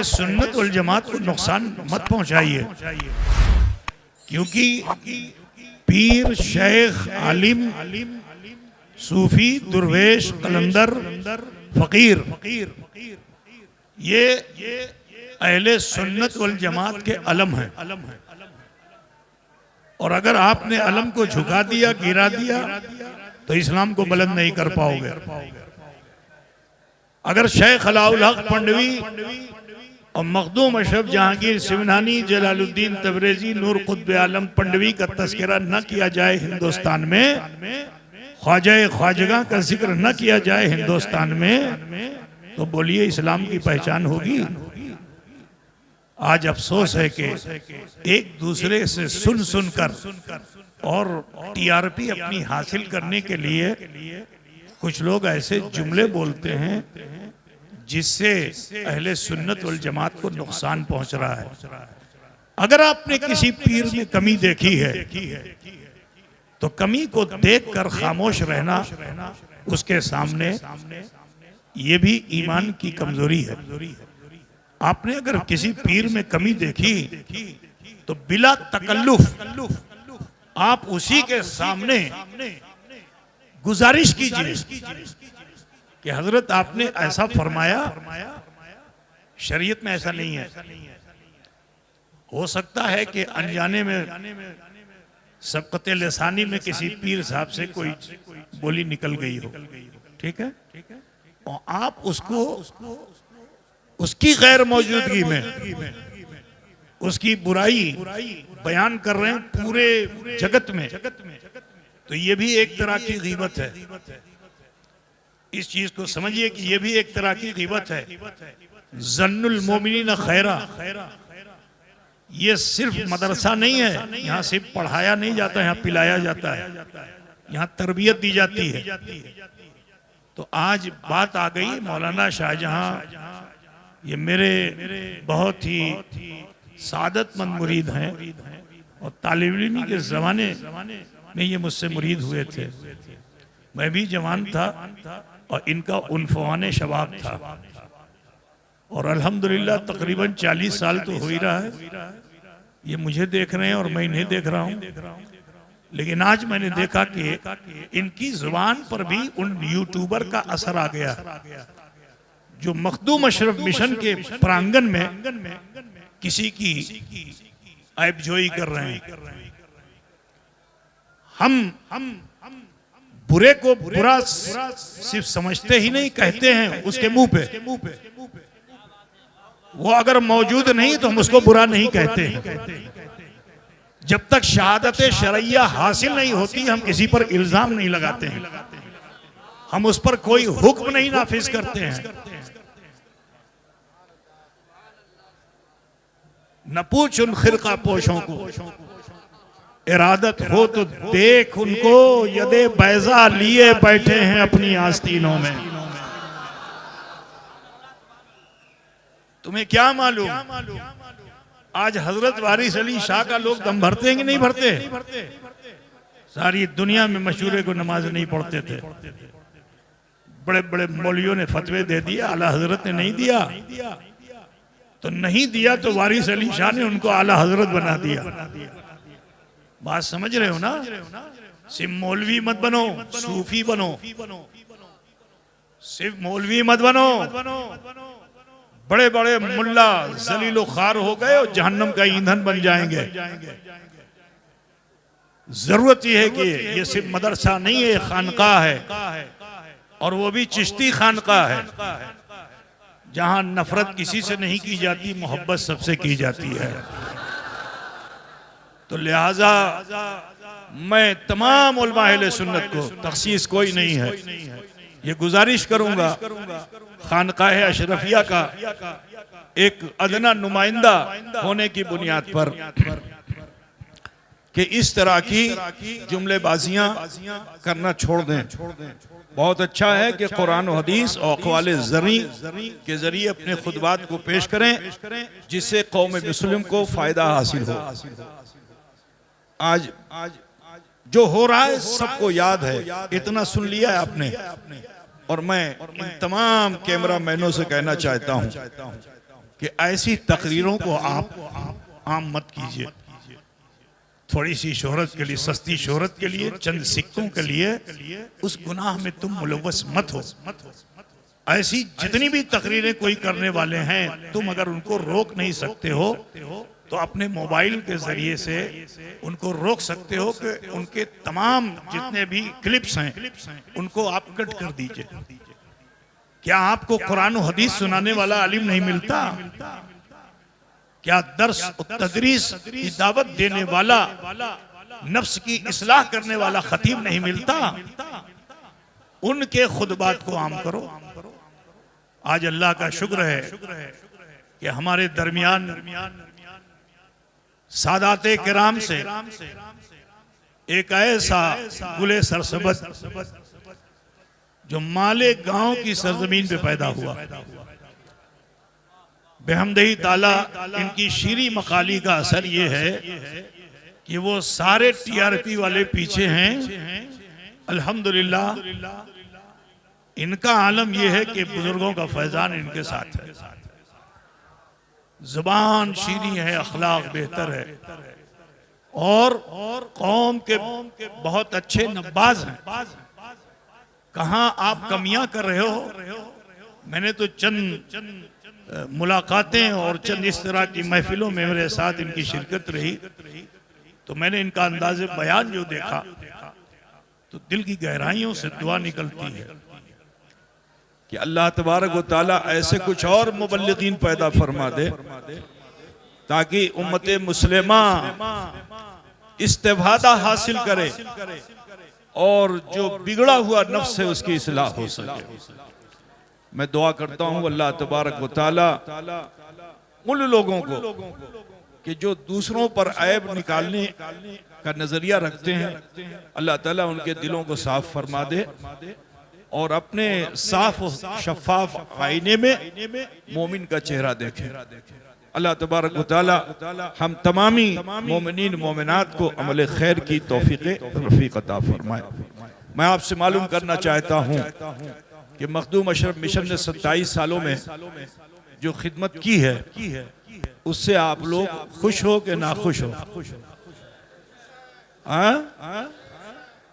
सुन्नत वल जमात को नुकसान मत पहुंचाइए, क्योंकि पीर, शेख, आलिम, सूफी, दुर्वेश, कलंदर, फकीर, ये अहले सुन्नत वल जमात के अलम हैं। और अगर आपने अलम को झुका दिया, गिरा दिया, तो इस्लाम को बुलंद नहीं कर पाओगे। अगर शेख अलाउल हक पंडवी और मखदूम अशरफ जहांगीर सिमनानी, जलालुद्दीन तबरेजी, नूर कुतुब आलम पंडवी का तस्करा न किया जाए हिंदुस्तान में, ख्वाजा ख्वाजगा का जिक्र न किया जाए हिंदुस्तान में, तो बोलिए इस्लाम की पहचान होगी? आज अफसोस है कि एक दूसरे से सुन सुनकर और टीआरपी अपनी हासिल करने के लिए कुछ लोग ऐसे जुमले बोलते हैं जिससे अहले सुन्नत वल जमात को नुकसान पहुंच रहा है। अगर आपने किसी पीर में कमी देखी है तो कमी को देखकर खामोश रहना उसके सामने ये भी ईमान की कमजोरी है। आपने अगर किसी पीर में कमी देखी तो बिला तकल्लुफ आप उसी के सामने गुजारिश कीजिए कि हजरत आपने ऐसा फरमाया, शरीयत में ऐसा नहीं है। हो सकता है कि अनजाने में सबकते लिसानी में किसी पीर साहब से कोई बोली निकल गई हो, ठीक है, और आप उसको उसकी गैर मौजूदगी में उसकी बुराई बयान कर रहे हैं पूरे जगत में, तो ये भी एक तरह की गीबत है। इस चीज को समझिए कि ये भी एक तरह की गीबत है। जन्नुल मोमिनीन खैरा, ये सिर्फ मदरसा नहीं है, यहाँ सिर्फ पढ़ाया नहीं जाता, यहाँ पिलाया जाता है, यहाँ तरबियत दी जाती है। तो आज बात आ गई मौलाना शाहजहां, ये मेरे बहुत ही सादतमंद मुरीद हैं और तालिब इल्मी के ज़माने में ये मुझसे मुरीद हुए थे। मैं भी जवान था और इनका उन्फवाने शबाब था, और अल्हम्दुलिल्लाह तकरीबन 40 साल तो हो ही रहा है। ये मुझे देख रहे हैं और मैं इन्हें देख रहा हूँ। लेकिन आज मैंने देखा कि इनकी जुबान पर भी उन यूट्यूबर का असर आ गया जो मखदूम अशरफ मिशन के प्रांगण में किसी की ऐबजोई कर रहे हैं। हम बुरे को बुरा सिर्फ समझते ही नहीं, कहते हैं उसके मुंह पे। वो अगर मौजूद नहीं तो हम उसको बुरा नहीं कहते हैं। जब तक शहादत शरइया हासिल नहीं होती हम किसी पर इल्जाम नहीं लगाते हैं, हम उस पर कोई हुक्म नहीं नाफिज करते हैं। न पूछ उन खिरका पोशों को, इरादत हो तो देख उनको, यदे बैजा लिए बैठे हैं अपनी आस्तीनों में। तुम्हें क्या मालूम आज हजरत वारिस अली शाह का लोग दम भरते हैं कि नहीं भरते? सारी दुनिया में मशहूरे को नमाज नहीं पढ़ते थे, बड़े बड़े मौलियों ने फतवे दे दिए, आला हजरत ने नहीं दिया, तो नहीं दिया तो वारिस अली शाह ने उनको आला हजरत बना दिया। बात समझ रहे हो ना? सिर्फ मौलवी मत बनो, सूफी बनो। सिर्फ मौलवी मत बनो, बड़े बड़े मुल्ला जलीलो खार हो गए और जहन्नम का ईंधन बन जाएंगे। जरूरत यह है कि ये सिर्फ मदरसा नहीं है, खानकाह है, और वो भी चिश्ती खानकाह है, जहां नफरत किसी से नहीं की जाती, मोहब्बत सबसे की जाती है। तो लिहाजा मैं तमाम उलमा अहले सुन्नत को, तखसीस कोई नहीं है, ये गुजारिश करूंगा खानकाह अशरफिया का एक अदना नुमाइंदा होने की बुनियाद पर कि इस तरह की जुमलेबाजियां करना छोड़ दें। बहुत अच्छा है कि कुरान और हदीस और अक़वाल ज़री के जरिए अपने खुतबात को पेश करें जिससे कौम मुस्लिम को फायदा हासिल हो। आज जो हो रहा है सबको याद है, इतना सुन लिया है आपने, और मैं इन तमाम कैमरा मैनों से कहना चाहता हूं कि ऐसी तकरीरों को आप आम मत कीजिए। थोड़ी सी शोहरत के लिए, सस्ती शोहरत के लिए, चंद सिक्कों के लिए उस गुनाह में तुम मुलव्वस मत हो। ऐसी जितनी भी तकरीरें कोई करने वाले हैं, तुम अगर उनको रोक नहीं सकते हो तो अपने मोबाइल के जरिए से उनको रोक सकते हो कि उनके तमाम जितने भी क्लिप्स हैं उनको आप कट कर दीजिए। क्या आपको कुरान और हदीस सुनाने वाला आलिम नहीं मिलता? क्या दर्स तदरीस की दावत देने वाला, नफ्स की इस्लाह करने वाला खतीब नहीं मिलता? उनके खुतबात को आम करो। आज अल्लाह का शुक्र है कि हमारे दरमियान सादाते किराम से एक ऐसा गुले सरसबद जो माले गांव की सरजमीन पे पैदा हुआ, बेहमदही ताला इनकी शीरी मकाली का असर ये है कि वो सारे टीआरपी वाले पीछे हैं। अल्हम्दुलिल्लाह इनका आलम यह है कि बुजुर्गों का फैजान इनके साथ है। जुबान शीरी है, अखलाक बेहतर है और कौम के बहुत अच्छे नब्बाज हैं। कहाँ आप कमियां कर रहे हो? मैंने तो चंद मुलाकातें और चंद इस तरह की महफिलों में मेरे साथ इनकी शिरकत रही, तो मैंने इनका अंदाज़े बयान जो देखा तो दिल की गहराइयों से दुआ निकलती है कि अल्लाह तबारक व तआला ऐसे कुछ और मुबल्लिगीन पैदा फरमा दे ताकि उम्मत मुस्लिमा इस्तिफादा हासिल करे और जो बिगड़ा हुआ नफ्स है उसकी इस्लाह हो सके। मैं दुआ करता हूँ अल्लाह तबारक व तआला उन लोगों को कि जो दूसरों पर ऐब निकालने का नजरिया रखते हैं, अल्लाह ताला उनके दिलों को साफ फरमा दे और अपने साफ शफाफ आईने में मोमिन का चेहरा देखें। अल्लाह तबारक व तआला हम तमामी मोमिनीन मोमिनात को अमल खैर की तौफीक रफीक अता फरमाए। मैं आपसे मालूम करना चाहता हूँ कि मखदूम अशरफ मिशन ने 27 सालों में जो खिदमत की है उससे आप लोग खुश हो कि ना खुश हो?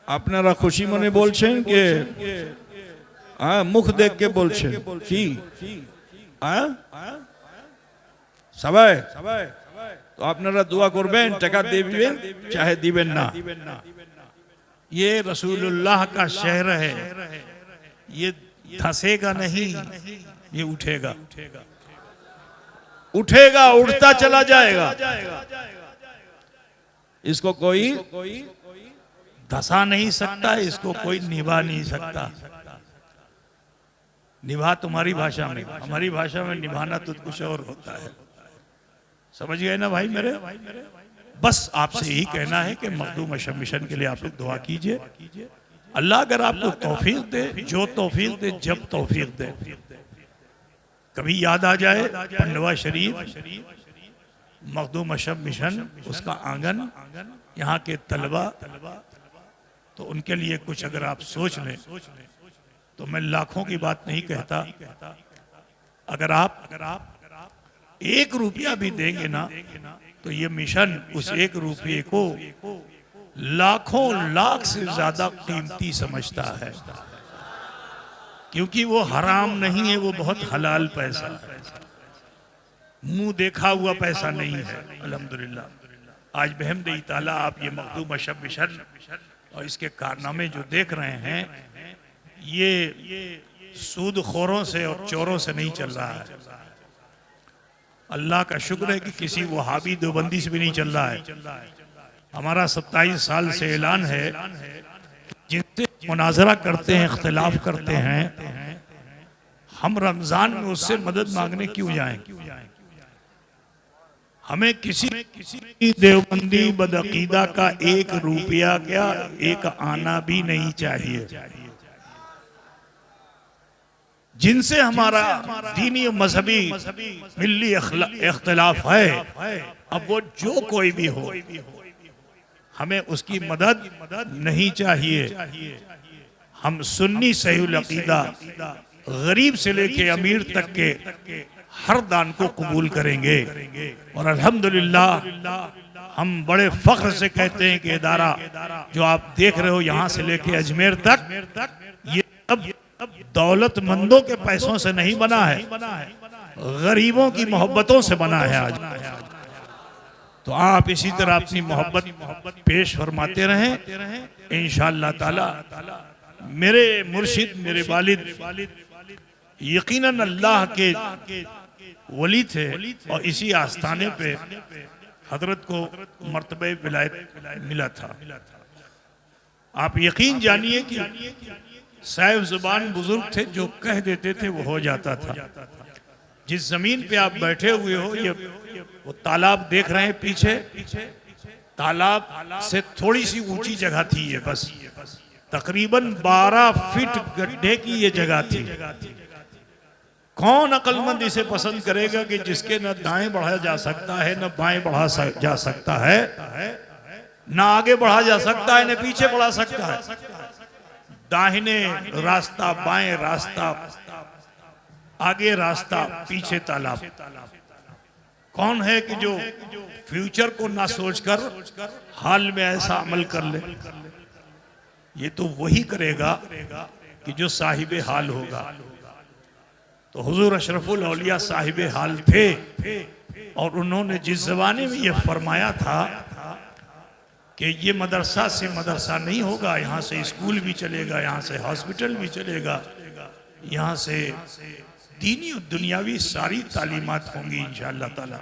আপনারা খুশি মনে বলছেন কে? মুখ দেখ के বলছেন কি? সবাই তো আপনারা দোয়া করবেন, টাকা দিবেন चाहे দিবেন ना। ये रसूलुल्लाह का शहर है, ये धंसेगा नहीं, ये उठेगा उठेगा, उठता चला जाएगा। इसको कोई धसा नहीं सकता, इसको कोई निभा नहीं सकता। निभा तुम्हारी भाषा में, हमारी भाषा में निभाना तो कुछ और होता है। समझ गए ना भाई मेरे? बस आपसे यही कहना है कि मखदूम अशरफ मिशन के लिए आप लोग दुआ कीजिए। अल्लाह अगर आपको तौफीक दे, जो तौफीक दे, जब तौफीक दे, कभी याद आ जाए पंडवा शरीफ, मखदूम अशरफ मिशन, उसका आंगन, यहाँ के तलबा, तो उनके लिए कुछ अगर आप सोच लें तो मैं लाखों की बात नहीं कहता, अगर आप 1 रुपया भी देंगे ना तो ये मिशन उस 1 रुपये को लाखों लाख से ज्यादा कीमती समझता है, क्योंकि वो हराम नहीं है, वो बहुत हलाल पैसा है, मुंह देखा हुआ पैसा नहीं है। अल्हम्दुलिल्लाह आज बेहमदही ताला आप ये मखदूम अशरफ मिशन और इसके कारनामे जो देख रहे हैं, ये सूदखोरों से और चोरों से नहीं चल रहा है। अल्लाह का शुक्र है कि किसी वहाबी देवबंदी से भी नहीं चल रहा है। हमारा 27 साल से ऐलान है, जिनसे मुनाजरा करते हैं, इख्तिलाफ करते हैं, हम रमजान में उससे मदद मांगने क्यों जाएं? हमें किसी देवबंदी बदअकीदा का 1 रुपया क्या 1 आना भी नहीं चाहिए। जिनसे हमारा दीनी मजहबी मिल्ली इख्तिलाफ है, अब वो जो कोई भी हो, हमें उसकी मदद नहीं चाहिए। हम सुन्नी सहीहुल अकीदा, गरीब से लेके अमीर तक के हर दान को कबूल करेंगे। और अल्हम्दुलिल्लाह हम बड़े फख्र से कहते हैं कि इदारा जो आप देख रहे हो यहाँ से लेके अजमेर तक, ये सब दौलतमंदों के पैसों से नहीं बना है, गरीबों की मोहब्बतों से बना है आज। तो आप इसी तरह अपनी मोहब्बत पेश फरमाते रहें इंशाअल्लाह ताला। मेरे मुर्शिद, मेरे वालिद यकीनन अल्लाह के वली थे और इसी आस्थाने पे हजरत को मर्तबे विलायत मिला था। आप यकीन जानिए कि साहिब जुबान बुजुर्ग थे, जो कह देते थे वो हो जाता था। जिस जमीन पे आप बैठे हुए हो, ये वो तालाब देख रहे हैं पीछे, तालाब से थोड़ी सी ऊंची जगह थी ये, बस तकरीबन 12 फीट गड्ढे की ये जगह थी। कौन अक्लमंद इसे पसंद करेगा कि जिसके न दाएं बढ़ा जा सकता है, न बाएं बढ़ा जा सकता है, न आगे बढ़ा जा सकता है, न पीछे बढ़ा सकता है। दाहिने रास्ता, बाएं रास्ता, आगे रास्ता, पीछे तालाब। कौन है कि जो फ्यूचर को ना सोचकर हाल में ऐसा अमल कर ले? ये तो वही करेगा कि जो साहिबे हाल होगा। तो हुजूर अशरफुल औलिया साहिबे हाल थे और उन्होंने जिस जमाने में ये फरमाया था कि ये मदरसा से मदरसा नहीं होगा, यहाँ से स्कूल भी चलेगा, यहाँ से हॉस्पिटल भी चलेगा, यहाँ से दीनी और दुनियावी सारी तालीमात होंगी इंशाअल्लाह ताला।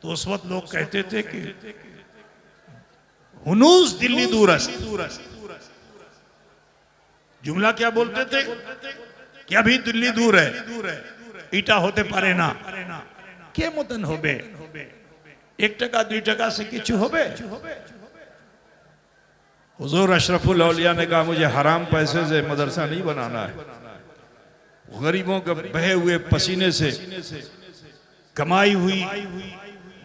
तो उस वक्त लोग कहते थे कि हुनूस दिल्ली दूरस्त। जुमला क्या बोलते थे कि अभी दिल्ली दूर है, ईटा होते पारे ना के मतन होबे, 1 टका 2 टका से किचु होबे। हुजूर अशरफुल औलिया ने कहा मुझे हराम पैसे से मदरसा नहीं बनाना है, गरीबों के बहे हुए पसीने से कमाई हुई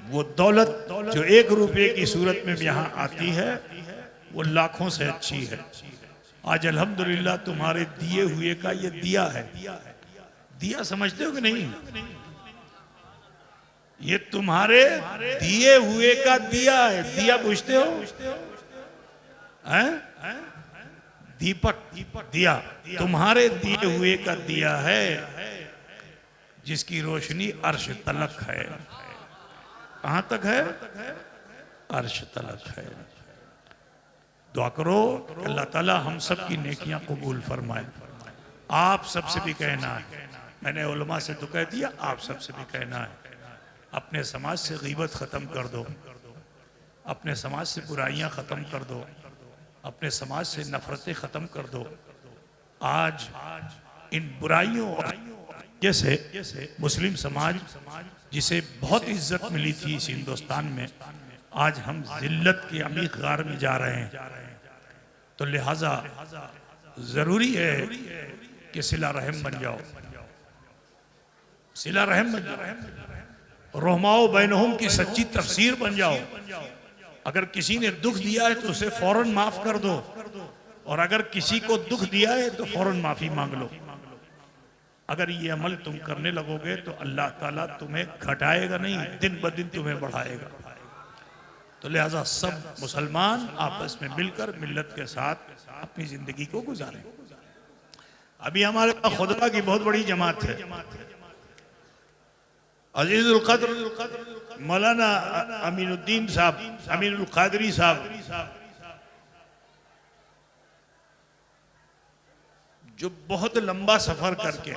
वो दौलत जो 1 रुपये की सूरत में यहाँ आती है, वो लाखों से अच्छी है। आज अल्हम्दुलिल्लाह तुम्हारे दिए हुए का ये दिया है। दिया समझते हो कि नहीं? ये तुम्हारे दिए हुए का दिया है। दिया पूछते हो? हैं? दीपक, दिया तुम्हारे दिए हुए का दिया है, जिसकी रोशनी अर्श तलक है। कहां तक है? अर्श तलक है। दुआ करो अल्लाह ताला हम सब की नेकियां कबूल फरमाए। आप सबसे भी कहना है, मैंने उलमा से तो कह दिया, आप सबसे भी कहना है, अपने समाज से गीबत खत्म कर दो, अपने समाज से बुराइयां खत्म कर दो, अपने समाज से नफरतें खत्म कर दो। आज इन बुराइयों जैसे मुस्लिम समाज जिसे बहुत इज्जत मिली थी इस हिंदुस्तान में, आज हम जिल्लत के अमीक गार में जा रहे हैं। तो लिहाजा जरूरी है कि सिला रहम बन जाओ, सिला रहम बन जाओ, रहमाओ बैनहुम की सच्ची तफसीर बन जाओ। अगर किसी ने दुख दिया है तो उसे फौरन माफ कर दो, और अगर किसी को दुख दिया है तो फौरन माफी मांग लो। अगर ये अमल तुम करने लगोगे तो अल्लाह ताला तुम्हें घटाएगा नहीं, दिन ब दिन तुम्हें बढ़ाएगा। तो लिहाजा सब मुसलमान आपस में मिलकर मिल्लत के साथ अपनी जिंदगी को गुजारें। अभी हमारे पास खुतबा की बहुत बड़ी जमात है। अजीजुल कद्र मौलाना अमीनुद्दीन साहब, अमीनुल कादरी साहब, जो बहुत लंबा सफर करके,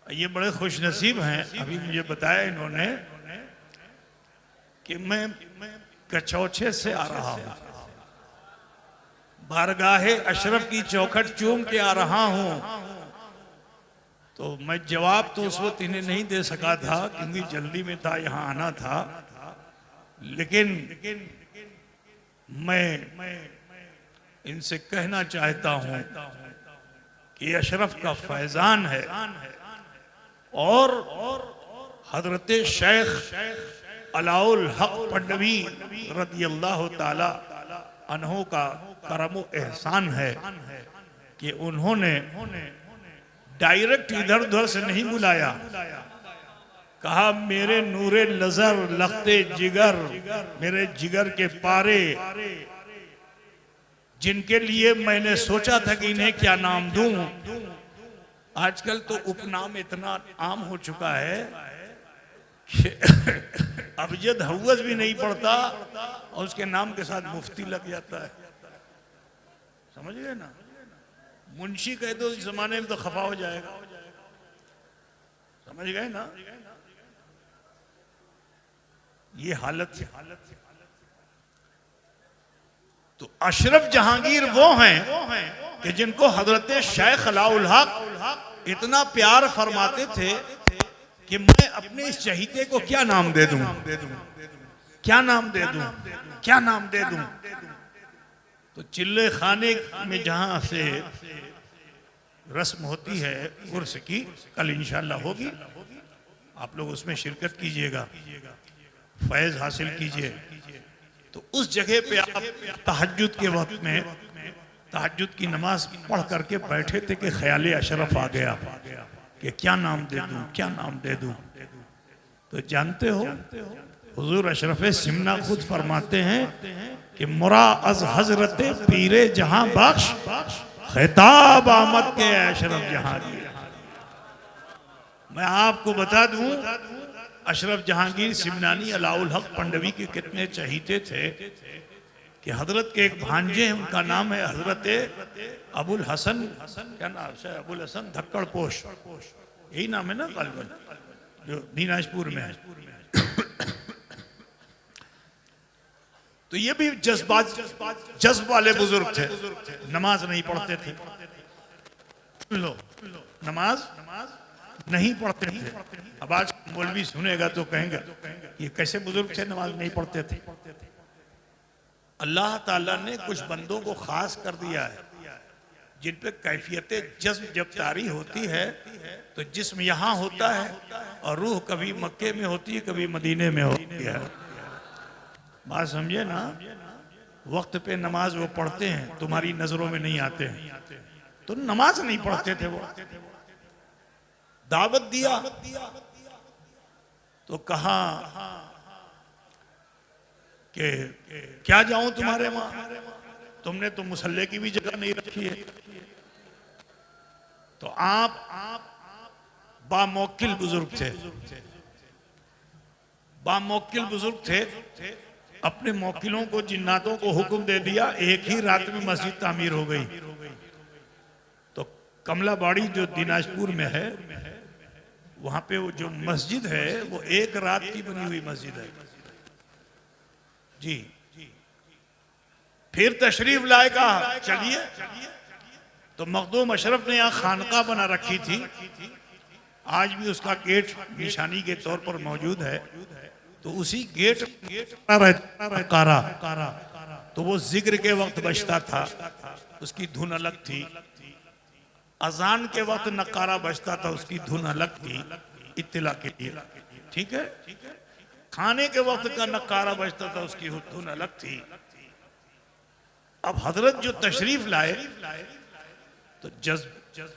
ये बड़े खुश नसीब हैं। अभी मुझे बताया इन्होंने कि मैं कचौछे से आ रहा हूं, बारगाहे अशरफ की चौखट चूम के आ रहा हूं। तो मैं जवाब तो उस वक्त इन्हें नहीं दे सका था क्योंकि जल्दी में था, यहाँ आना था। लेकिन मैं इनसे कहना चाहता हूं कि अशरफ का फैजान है और हजरत शेख अलाउल हक पडवी रदियल्लाहु ताला अन्हो का करम एहसान है कि उन्होंने डायरेक्ट इधर उधर से नहीं बुलाया, कहा मेरे नूरे नजर लखते जिगर, मेरे जिगर के पारे, जिनके लिए मैंने सोचा था कि इन्हें क्या नाम दूं। आजकल तो उपनाम इतना आम हो चुका है कि अबजद हवस भी नहीं पड़ता और उसके नाम के साथ मुफ्ती लग जाता है। समझ गए ना? मुंशी कह दो इस जमाने में तो खफा हो जाएगा। समझ गए ना? ये हालत है। तो अशरफ जहांगीर वो हैं कि जिनको हजरत शेख अलाउल हक इतना प्यार फरमाते थे कि मैं अपने इस चहीते को क्या नाम दे दूं, क्या नाम दे दूं, क्या नाम दे दूं। तो चिल्ले खाने में जहां से रस्म होती है उर्स की, कल इंशाल्लाह होगी, आप लोग उसमें शिरकत कीजिएगा, फैज हासिल कीजिए। तो उस जगह पे आप तहज्जुद के वक्त में तहज्जुद की नमाज पढ़ करके बैठे थे कि ख्याल अशरफ आ गया कि क्या नाम दे दूं, क्या नाम दे दूं। तो जानते हो हुजूर अशरफ सिमना खुद फरमाते हैं कि मुरा अज हजरत पीरे जहां बख्श खिताब आमद के अशरफ जहांगीर। मैं आपको बता दूं अशरफ जहांगीर सिमनानी अलाउल हक पंडवी के कितने चहीते थे कि हजरत के एक भांजे हैं, उनका नाम है हजरत अबुल हसन, क्या नाम है? अबुल हसन धक्कड़ पोश, यही नाम है ना गालिबन, जो दीनाजपुर में है। तो ये भी जज्ब वाले बुजुर्ग थे, नमाज नहीं पढ़ते थे। लो नमाज नहीं पढ़ते थे। अब आज मौलवी सुनेगा तो कहेंगे ये कैसे बुजुर्ग थे, नमाज नहीं पढ़ते थे। अल्लाह ताला ने कुछ बंदों को खास कर दिया है जिन पे कैफियत जज्ब जब तारी होती है तो जिस्म यहाँ होता है और रूह कभी मक्के में होती है, कभी मदीने में होती है। बात समझे ना? वक्त पे नमाज वो पढ़ते हैं, तुम्हारी नजरों में नहीं आते हैं, तो नमाज नहीं पढ़ते थे वो। दावत दिया तो कहा कि क्या जाऊं तुम्हारे वहां, तुमने तो मुसल्ले की भी जगह नहीं रखी है। तो आप बामौकिल बुजुर्ग थे, बामौकिल बुजुर्ग थे। अपने मौकिलों को, जिन्नातों को हुक्म दे दिया, एक ही रात में मस्जिद तामीर हो गई। तो कमलाबाड़ी जो दिनाजपुर में है, वहां पे वो जो मस्जिद है वो एक रात की बनी हुई मस्जिद है जी। फिर तशरीफ लाए, कहा चलिए। तो मखदूम अशरफ ने यहाँ खानका बना रखी थी, आज भी उसका गेट निशानी के तौर पर मौजूद है। तो उसी गेट कारा, तो वो जिक्र के वक्त बजता था, उसकी धुन अलग थी। अजान के वक्त नकारा बजता था, उसकी धुन अलग थी, इत्तिला के लिए, ठीक है। खाने के वक्त का नकारा बजता था, उसकी धुन अलग थी। अब हजरत जो तशरीफ लाए तो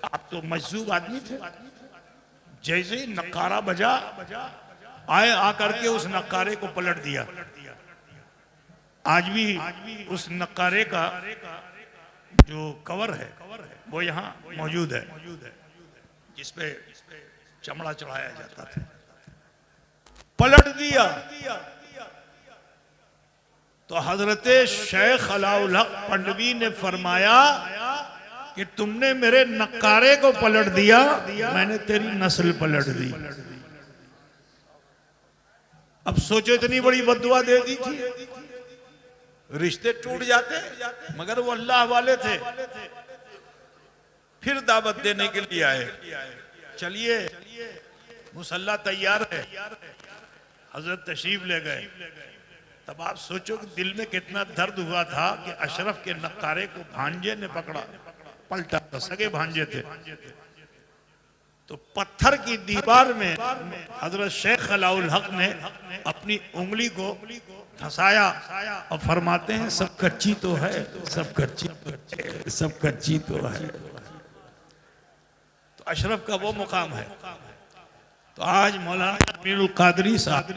आप तो मजजूब आदमी थे, जैसे ही नकारा बजा आए, आकर के उस नकारे को पलट दिया। आज भी उस नकारे का जो कवर है वो यहाँ मौजूद है, जिसपे चमड़ा चढ़ाया जाता था। पलट दिया तो हजरत शेख अलाउल हक पंडवी ने फरमाया कि तुमने मेरे नकारे को पलट दिया, मैंने तेरी नस्ल पलट दी। अब सोचो, इतनी बड़ी बद्दुआ दे दी थी, रिश्ते टूट जाते, मगर वो अल्लाह वाले थे। फिर दावत देने के लिए आए, चलिए मुसल्ला तैयार है। हजरत तशरीफ ले गए। तब आप सोचो कि दिल में कितना दर्द हुआ था कि अशरफ के नकारे को भांजे ने पकड़ा, पलटा, तो सगे भांजे थे। तो पत्थर की दीवार में हजरत शेख अलाउल हक ने अपनी उंगली को फंसाया और फरमाते हैं सब कच्ची तो है, सब कच्ची, सब कच्ची तो है। तो अशरफ का वो मुकाम है। तो आज मौलाना अमीरुल कादरी साहब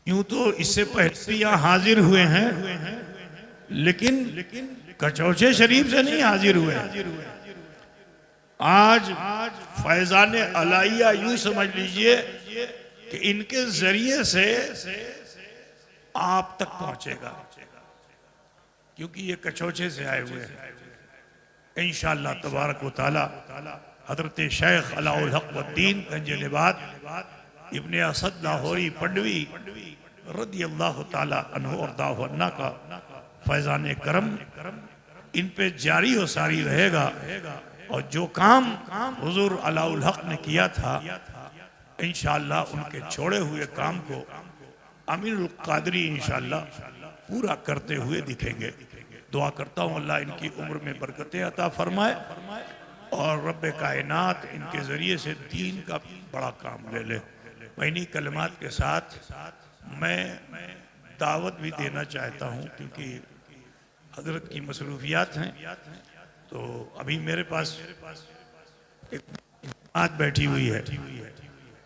यूं तो इससे पहले भी यहाँ हाजिर हुए हैं, लेकिन कचौचे शरीफ से नहीं हाजिर हुए। आज फैजान अलाइया यूं समझ लीजिए कि इनके जरिए से आप तक पहुंचेगा, क्योंकि ये कचौचे से आए हुए हैं। इंशाअल्लाह तबारक व तआला हजरत शेख अलाउल हक वद्दीन गंजलिबाद इब्ने असद लाहौरी पंडवी रदी अल्लाह ताला अन्हु और दावन्ना का फैजान करम इन पे जारी और सारी रहेगा। और जो काम हुजूर अलाउल हक ने किया था, इंशाअल्लाह उनके छोड़े हुए काम को अमीरुल कादरी इंशाअल्लाह पूरा करते हुए दिखेंगे। दुआ करता हूँ अल्लाह इनकी उम्र में बरकतें अता फरमाए और रब्बे कायनात इनके ज़रिए से दीन का बड़ा काम ले ले। मैं इन्हीं कलमात के साथ मैं दावत भी देना चाहता हूँ, क्योंकि हजरत की मसरूफियात हैं। तो अभी मेरे पास एक बात बैठी हुई है,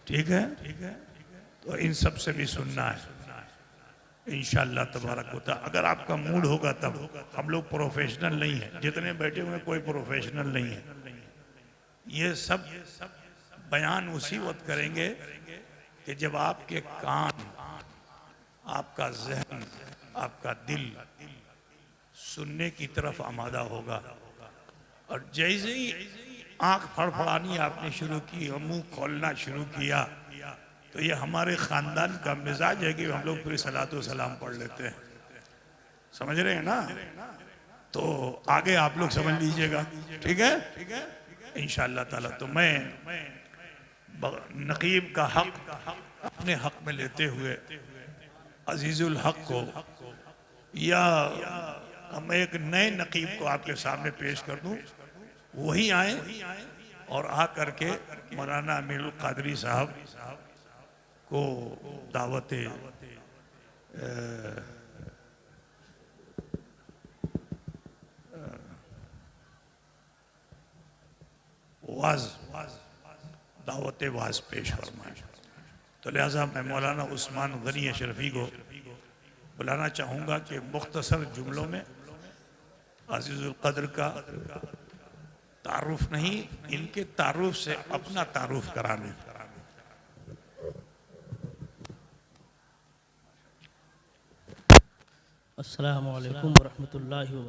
ठीक है, तो इन सब से भी सुनना है इंशाअल्लाह तबारक होता। अगर आपका मूड होगा तब, हम लोग प्रोफेशनल नहीं है, जितने बैठे हुए कोई प्रोफेशनल नहीं है। ये सब बयान उसी वक्त करेंगे कि जब आपके कान, आपका जहन, आपका दिल सुनने की तरफ आमादा होगा। और जैसे ही आंख फड़फड़ानी आपने शुरू की और मुंह खोलना शुरू किया, तो ये हमारे खानदान का मिजाज है कि हम लोग फिर सलातो सलाम पढ़ लेते हैं। समझ रहे हैं ना? तो आगे आप लोग समझ लीजिएगा, ठीक है इंशाअल्लाह ताला। तो मैं नकीब का हक अपने हक में लेते हुए अजीजुल हक को, या मैं एक नए नकीब को आपके सामने पेश कर दूं, वही आए और आ करके मौलाना अमीरुल कादरी साहब को दावत दावत वाज पेश फरमाए। तो लिहाजा मैं मौलाना उस्मान गनी अशरफी को बुलाना चाहूँगा कि मुख्तसर जुमलों में अजीजुल कद्र का तारुफ नहीं, इनके तारुफ से अपना तारुफ कराने। अस्सलामु अलैकुम वरहमतुल्लाहि व बरकातुहू।